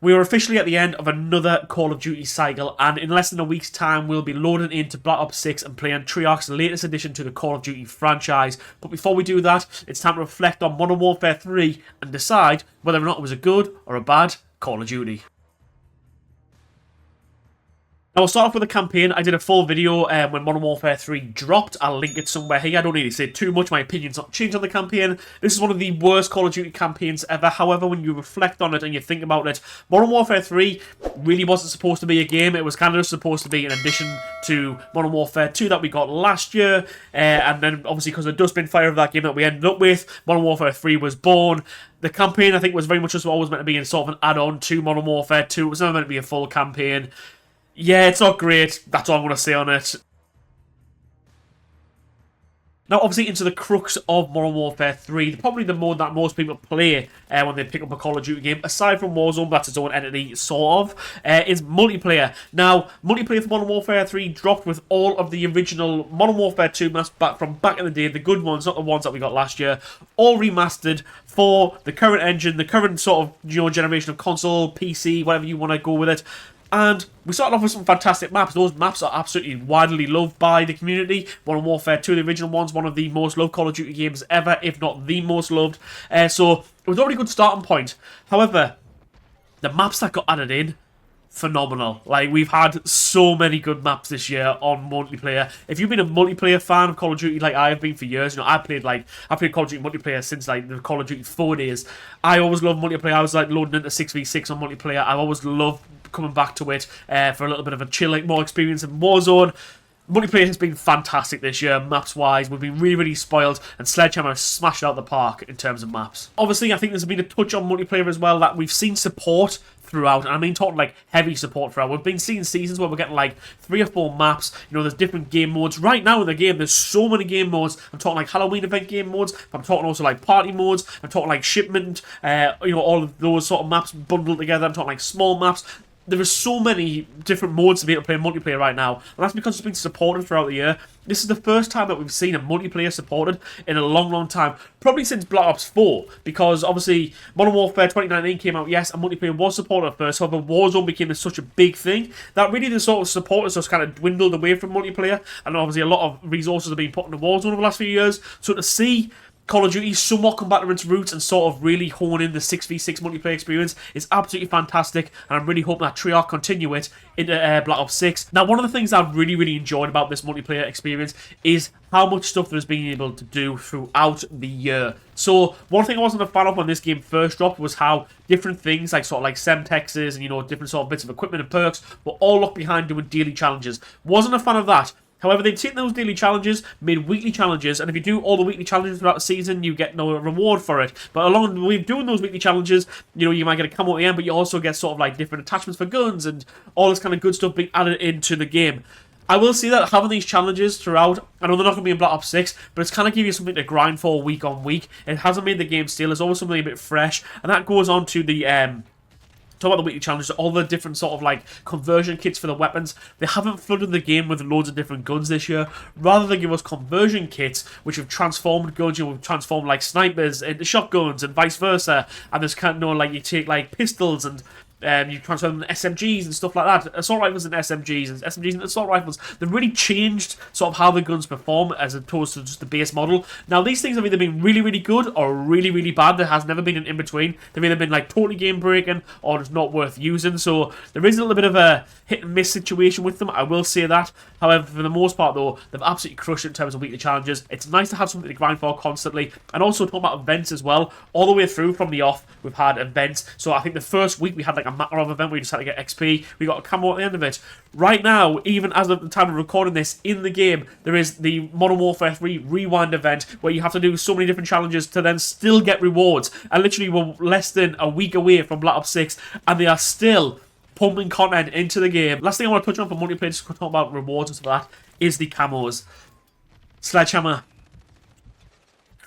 We are officially at the end of another Call of Duty cycle, and in less than a week's time, we'll be loading into Black Ops 6 and playing Treyarch's latest addition to the Call of Duty franchise. But before we do that, it's time to reflect on Modern Warfare 3 and decide whether or not it was a good or a bad Call of Duty. Now, we'll start off with the campaign. I did a full video when Modern Warfare 3 dropped. I'll link it somewhere here. I don't need to say too much. My opinion's not changed on the campaign. This is one of the worst Call of Duty campaigns ever. However, when you reflect on it and you think about it, Modern Warfare 3 really wasn't supposed to be a game. It was kind of supposed to be an addition to Modern Warfare 2 that we got last year. And then, obviously, because of the dustbin fire of that game that we ended up with, Modern Warfare 3 was born. The campaign, I think, was very much just always meant to be sort of an add-on to Modern Warfare 2. It was never meant to be a full campaign. Yeah, it's not great. That's all I'm going to say on it. Now, obviously, into the crux of Modern Warfare 3, probably the mode that most people play when they pick up a Call of Duty game, aside from Warzone, that's its own entity, sort of, is multiplayer. Now, multiplayer for Modern Warfare 3 dropped with all of the original Modern Warfare 2 maps back from back in the day, the good ones, not the ones that we got last year, all remastered for the current engine, the current sort of, generation of console, PC, whatever you want to go with it. And we started off with some fantastic maps. Those maps are absolutely widely loved by the community. Modern Warfare 2, the original ones, one of the most loved Call of Duty games ever, if not the most loved. So it was already a good starting point. However, the maps that got added in, phenomenal. Like, we've had so many good maps this year on multiplayer. If you've been a multiplayer fan of Call of Duty like I have been for years, I played Call of Duty multiplayer since like the Call of Duty 4 days. I always loved multiplayer. I was like loading into 6v6 on multiplayer. I always loved coming back to it for a little bit of a chill, more experience in Warzone. Multiplayer has been fantastic this year, maps-wise. We've been really, really spoiled, and Sledgehammer has smashed it out the park in terms of maps. Obviously, I think there's been a touch on multiplayer as well, that we've seen support throughout, and I mean talking like heavy support throughout. We've been seeing seasons where we're getting like 3 or 4 maps, there's different game modes. Right now in the game, there's so many game modes. I'm talking like Halloween event game modes, I'm talking also like party modes, I'm talking like shipment, all of those sort of maps bundled together. I'm talking like small maps. There are so many different modes to be able to play multiplayer right now, and that's because it's been supported throughout the year. This is the first time that we've seen a multiplayer supported in a long, long time. Probably since Black Ops 4, because obviously Modern Warfare 2019 came out, yes, and multiplayer was supported at first. However, Warzone became such a big thing that really the sort of support has just kind of dwindled away from multiplayer, and obviously a lot of resources have been put into Warzone over the last few years. So to see Call of Duty somewhat come back to its roots and sort of really hone in the 6v6 multiplayer experience is absolutely fantastic, and I'm really hoping that Treyarch continue it into Black Ops 6. Now, one of the things I've really, really enjoyed about this multiplayer experience is how much stuff there's been able to do throughout the year. So, one thing I wasn't a fan of when this game first dropped was how different things, like sort of like Semtexes and, different sort of bits of equipment and perks, were all locked behind doing daily challenges. Wasn't a fan of that. However, they've taken those daily challenges, made weekly challenges, and if you do all the weekly challenges throughout the season, you get no reward for it. But along the way of doing those weekly challenges, you might get a camo at the end, but you also get sort of like different attachments for guns and all this kind of good stuff being added into the game. I will say that having these challenges throughout, I know they're not going to be in Black Ops 6, but it's kind of give you something to grind for week on week. It hasn't made the game stale. It's always something a bit fresh, and that goes on to the talk about the weekly challenges, all the different sort of like conversion kits for the weapons. They haven't flooded the game with loads of different guns this year. Rather than give us conversion kits, which have transformed guns, have transformed like snipers into shotguns and vice versa. And there's kind of like you take like pistols and you transfer them to SMGs and stuff like that. Assault rifles and SMGs and assault rifles. They've really changed sort of how the guns perform as opposed to just the base model. Now, these things have either been really, really good or really, really bad. There has never been an in-between. They've either been like totally game-breaking or just not worth using. So there is a little bit of a hit-and-miss situation with them, I will say that. However, for the most part, though, they've absolutely crushed it in terms of weekly challenges. It's nice to have something to grind for constantly. And also talk about events as well. All the way through from the off, we've had events. So I think the first week we had like a Makarov event where you just had to get XP. We got a camo at the end of it. Right now, even as of the time of recording this, in the game, there is the Modern Warfare 3 Rewind event where you have to do so many different challenges to then still get rewards. And literally, we're less than a week away from Black Ops 6, and they are still pumping content into the game. Last thing I want to touch on for multiplayer, just to talk about rewards and stuff like that, is the camos. Sledgehammer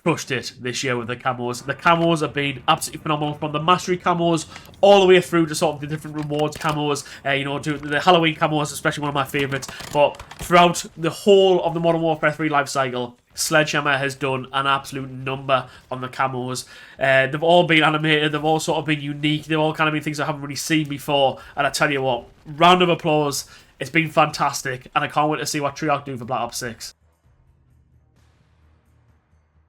crushed it this year with the camos. The camos have been absolutely phenomenal, from the mastery camos all the way through to sort of the different rewards camos, to the Halloween camos, especially one of my favourites. But throughout the whole of the Modern Warfare 3 life cycle, Sledgehammer has done an absolute number on the camos. They've all been animated, they've all sort of been unique, they've all kind of been things I haven't really seen before, and I tell you what, round of applause, it's been fantastic, and I can't wait to see what Treyarch do for Black Ops 6.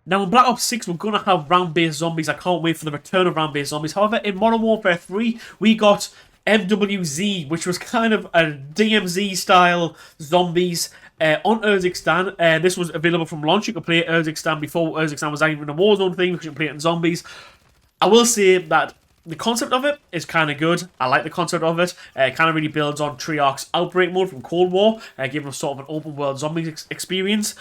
Now, in Black Ops 6, we're going to have round-based zombies. I can't wait for the return of round-based zombies. However, in Modern Warfare 3, we got MWZ, which was kind of a DMZ-style zombies on Urzikstan. This was available from launch. You could play Urzikstan before Urzikstan was even a Warzone thing, because you can play it in zombies. I will say that the concept of it is kind of good. I like the concept of it. It kind of really builds on Treyarch's Outbreak mode from Cold War, giving us sort of an open-world zombies experience.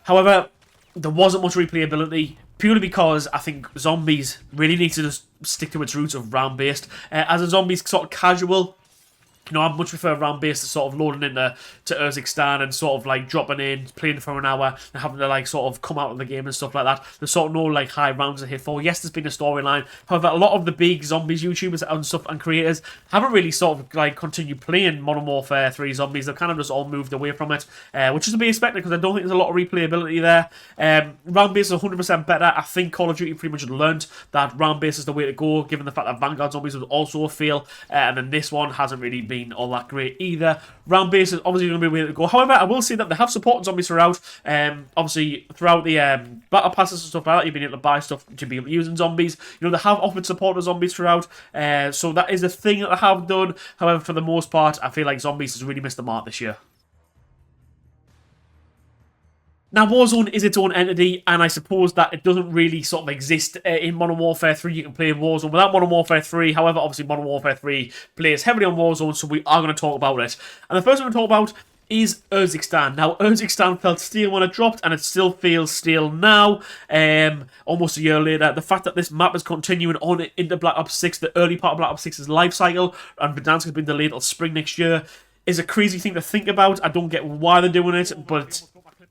However, there wasn't much replayability, purely because I think zombies really need to just stick to its roots of round-based. As a zombies sort of casual, you know, I much prefer round-based to sort of loading into Urzikstan and sort of like dropping in, playing for an hour, and having to like sort of come out of the game and stuff like that. There's sort of no like high rounds to hit for. Yes, there's been a storyline. However, a lot of the big zombies YouTubers and stuff and creators haven't really sort of like continued playing Modern Warfare 3 zombies. They've kind of just all moved away from it, which is to be expected because I don't think there's a lot of replayability there. Round-based is 100% better. I think Call of Duty pretty much learned that round-based is the way to go, given the fact that Vanguard Zombies was also a fail, and then this one hasn't really been all that great either. Round-based is obviously going to be the way to go. However, I will say that they have supported zombies throughout. Obviously, throughout the battle passes and stuff like that, you've been able to buy stuff to be able to use in zombies. You know, they have offered support to zombies throughout, so that is a thing that they have done. However, for the most part, I feel like zombies has really missed the mark this year. Now, Warzone is its own entity, and I suppose that it doesn't really sort of exist in Modern Warfare 3. You can play Warzone without Modern Warfare 3. However, obviously, Modern Warfare 3 plays heavily on Warzone, so we are going to talk about it. And the first one we're going to talk about is Urzikstan. Now, Urzikstan felt stale when it dropped, and it still feels stale now, almost a year later. The fact that this map is continuing on into Black Ops 6, the early part of Black Ops 6's life cycle, and Verdansk has been delayed till spring next year, is a crazy thing to think about. I don't get why they're doing it, but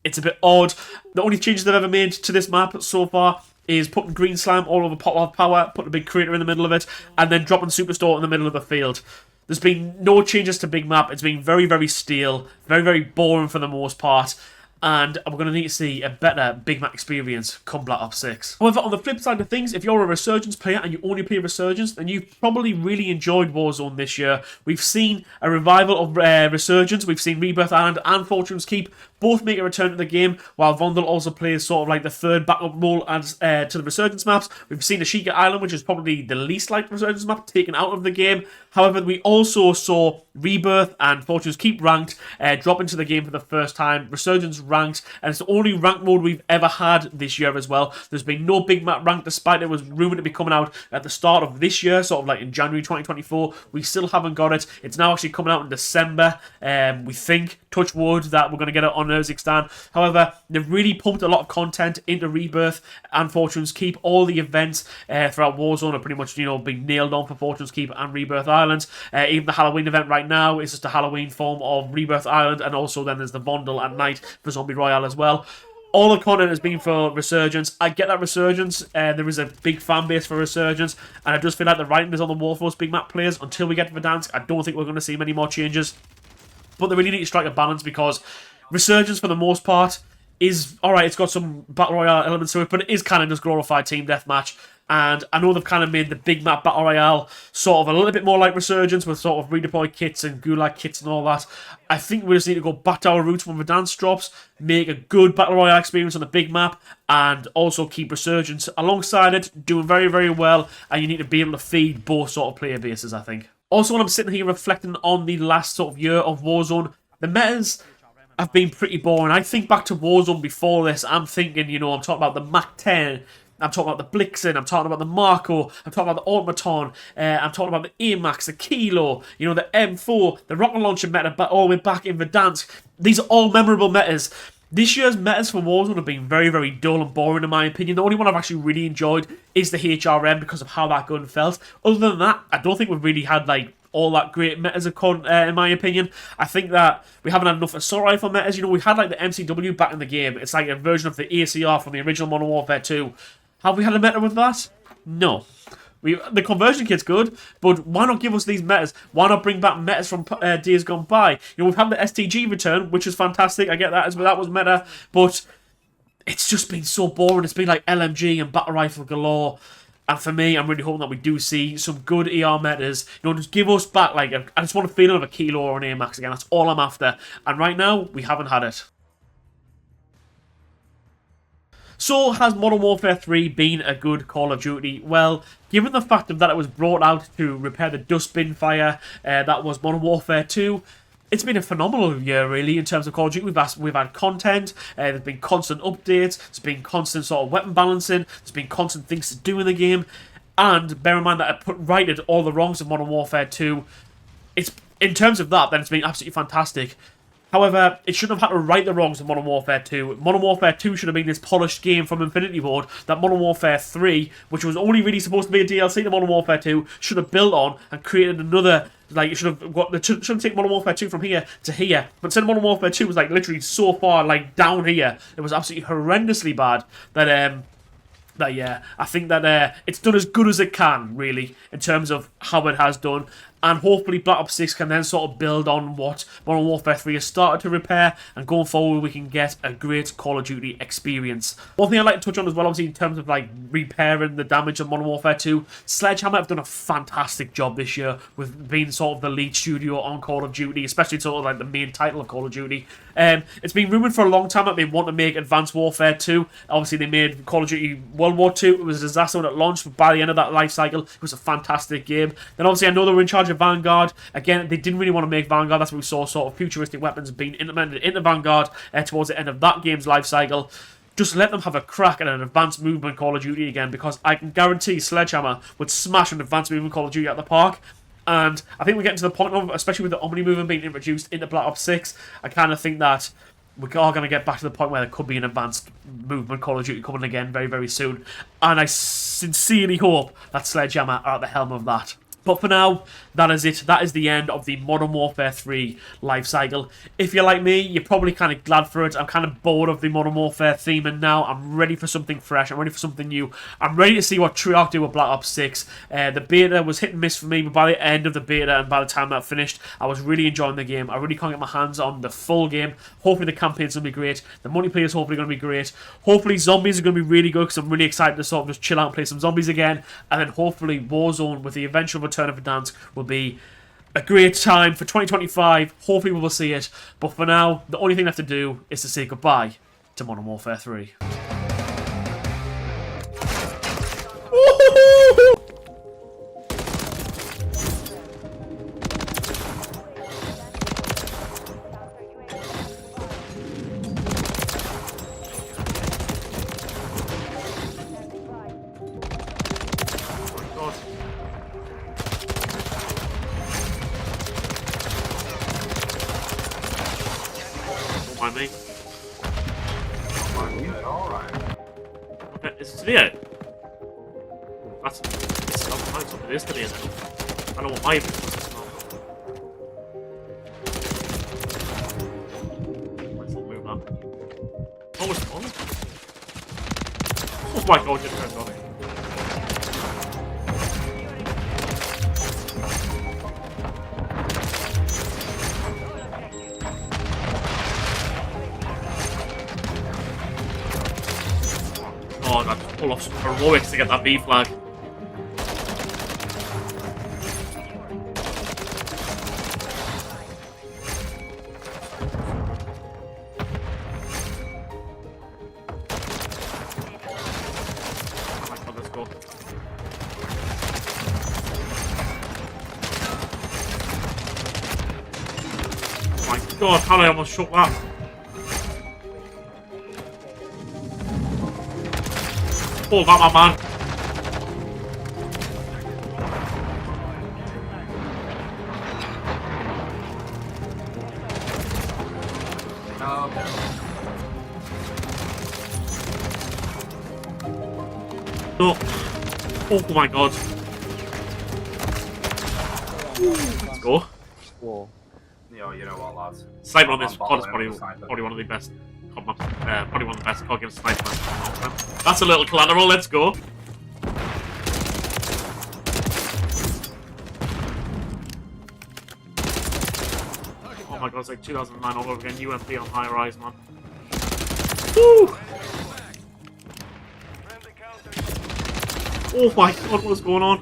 it's a bit odd. The only changes they've ever made to this map so far is putting green slime all over Pot of Power, putting a big crater in the middle of it, and then dropping Superstore in the middle of the field. There's been no changes to Big Map. It's been very, very stale, very, very boring for the most part. And we're going to need to see a better Big Map experience come Black Ops 6. However, on the flip side of things, if you're a Resurgence player and you only play Resurgence, then you've probably really enjoyed Warzone this year. We've seen a revival of Resurgence. We've seen Rebirth Island and Fortune's Keep both make a return to the game, while Vondel also plays sort of like the third backup role as to the Resurgence maps. We've seen Ashika Island, which is probably the least liked Resurgence map, taken out of the game. However, we also saw Rebirth and Fortune's Keep ranked drop into the game for the first time. Resurgence ranked, and it's the only ranked mode we've ever had this year as well. There's been no Big Map rank, despite it was rumoured to be coming out at the start of this year, sort of like in January 2024. We still haven't got it. It's now actually coming out in December. We think, touch wood, that we're going to get it on Urzikstan. However, they've really pumped a lot of content into Rebirth and Fortune's Keep. All the events throughout Warzone are pretty much, you know, being nailed on for Fortune's Keep and Rebirth Island. Even the Halloween event right now is just a Halloween form of Rebirth Island, and also then there's the Vondel at night for Zombie Royale as well. All the content has been for Resurgence. I get that Resurgence, there is a big fan base for Resurgence, and I just feel like the writing is on the wall for those Big Map players. Until we get to Verdansk, I don't think we're going to see many more changes. But they really need to strike a balance, because Resurgence, for the most part, is alright. It's got some Battle Royale elements to it, but it is kind of just glorified team deathmatch. And I know they've kind of made the Big Map Battle Royale sort of a little bit more like Resurgence, with sort of redeployed kits and Gulag kits and all that. I think we just need to go back to our roots when Verdansk drops, make a good Battle Royale experience on the Big Map, and also keep Resurgence alongside it, doing very, very well. And you need to be able to feed both sort of player bases, I think. Also, when I'm sitting here reflecting on the last sort of year of Warzone, the metas have been pretty boring. I think back to Warzone before this, I'm thinking, you know, I'm talking about the MAC-10, I'm talking about the Blixen, I'm talking about the Marco, I'm talking about the Automaton, I'm talking about the AMAX, the Kilo, you know, the M4, the rocket launcher meta, but all the way back in Verdansk. These are all memorable metas. This year's metas for Warzone have been very, very dull and boring in my opinion. The only one I've actually really enjoyed is the HRM because of how that gun felt. Other than that, I don't think we've really had like all that great metas in my opinion. I think that we haven't had enough assault rifle metas. You know, we had like the MCW back in the game. It's like a version of the ACR from the original Modern Warfare 2. Have we had a meta with that? No. The conversion kit's good, but why not give us these metas? Why not bring back metas from days gone by? You know, we've had the STG return, which is fantastic. I get that, that was meta, but it's just been so boring. It's been like LMG and battle rifle galore. And for me, I'm really hoping that we do see some good ER metas. You know, just give us back, like, I just want a feeling of a Kilo or an AMAX again. That's all I'm after. And right now, we haven't had it. So, has Modern Warfare 3 been a good Call of Duty? Well, given the fact that it was brought out to repair the dustbin fire that was Modern Warfare 2, it's been a phenomenal year, really, in terms of Call of Duty. We've had content, there's been constant updates, there's been constant sort of weapon balancing, there's been constant things to do in the game, and bear in mind that I righted all the wrongs of Modern Warfare 2. It's in terms of that, then it's been absolutely fantastic. However, it shouldn't have had to right the wrongs of Modern Warfare 2. Modern Warfare 2 should have been this polished game from Infinity Ward that Modern Warfare 3, which was only really supposed to be a DLC to Modern Warfare 2, should have built on and created another. Like, it should have taken Modern Warfare 2 from here to here. But instead, Modern Warfare 2 was like literally so far like down here. It was absolutely horrendously bad that yeah, I think that it's done as good as it can, really, in terms of how it has done. And hopefully Black Ops 6 can then sort of build on what Modern Warfare 3 has started to repair, and going forward we can get a great Call of Duty experience. One thing I'd like to touch on as well, obviously, in terms of like repairing the damage of Modern Warfare 2, Sledgehammer have done a fantastic job this year with being sort of the lead studio on Call of Duty, especially sort of like the main title of Call of Duty. It's been rumoured for a long time that they want to make Advanced Warfare 2. Obviously they made Call of Duty World War 2. It was a disaster when it launched, but by the end of that life cycle, it was a fantastic game. Then obviously I know they were in charge of Vanguard. Again, they didn't really want to make Vanguard. That's what we saw, sort of futuristic weapons being implemented into Vanguard towards the end of that game's life cycle. Just let them have a crack at an advanced movement Call of Duty again, because I can guarantee Sledgehammer would smash an advanced movement Call of Duty at the park. And I think we're getting to the point of, especially with the Omni movement being introduced into Black Ops 6, I kind of think that we are going to get back to the point where there could be an advanced movement Call of Duty coming again very, very soon. And I sincerely hope that Sledgehammer are at the helm of that. But for now, that is it. That is the end of the Modern Warfare 3 life cycle. If you're like me, you're probably kind of glad for it. I'm kind of bored of the Modern Warfare theme, and now I'm ready for something fresh. I'm ready for something new. I'm ready to see what Treyarch do with Black Ops 6. The beta was hit and miss for me, but by the end of the beta and by the time that finished, I was really enjoying the game. I really can't get my hands on the full game. Hopefully the campaign's going to be great. The multiplayer is hopefully going to be great. Hopefully zombies are going to be really good, because I'm really excited to sort of just chill out and play some zombies again. And then hopefully Warzone, with the eventual return of Verdansk, will be a great time for 2025. Hopefully we will see it. But for now, the only thing left to do is to say goodbye to Modern Warfare 3. Mind me. Alright. Okay, is it to the end? That's nice. It is to the end. I don't want my business. Let's not move that. Oh, it's on. Oh my god, just turned on it. Oh, I just pull off some heroics to get that B flag. Oh my god, let's go. Oh my god, how did I almost shot that? Oh, that my man. No. Oh my god. Let's go. Whoa. Yo, you know what, lads? Sniper on this COD is probably one of the best. Probably one of the best COD games sniper. That's a little collateral. Let's go. Oh my god, it's like 2009 all over again. UMP on high rise, man. Woo! Oh my god, what's going on?